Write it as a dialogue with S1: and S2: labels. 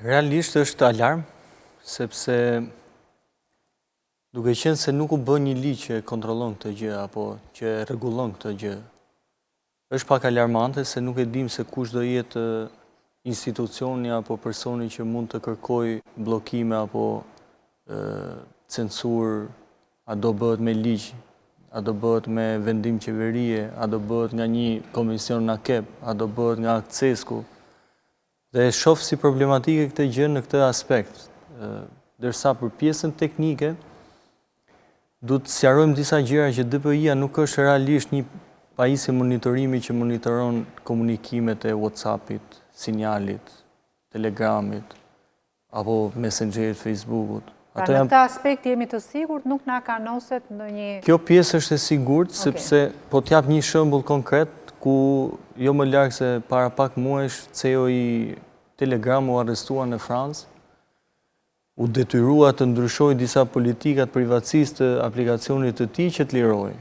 S1: Realisht është alarm, sepse duke qenë se nuk u bë një ligj që kontrollon këtë gjë apo që rregullon këtë gjë, është pak alarmante se nuk e dim se kush do jetë institucioni apo personi që mund të kërkoj bllokime apo censur, a do bëhet me ligj, a do bëhet me vendim qeverie, a do bëhet nga një komision NAKEP, a do bëhet nga CESKU. Dhe shoh si problematike këtë gjë në këtë aspekt. Ndërsa për pjesën teknike, du të sqarojmë disa gjëra që DPI-a nuk është realisht një pajisje monitorimi që monitoron komunikimet e WhatsApp-it, sinjalit, Telegramit, apo Messengerit, Facebookut.
S2: Pra në këtë aspekt jemi të sigurt, nuk na kanoset në një...
S1: Kjo pjesë është e sigurt, sepse po t'jap një shembull konkret, ku jo më larg se para pak muajsh CEO i Telegram u arrestua në Francë, u detyrua të ndryshojë disa politikat privatësisë të aplikacionit të tij që të lirojë.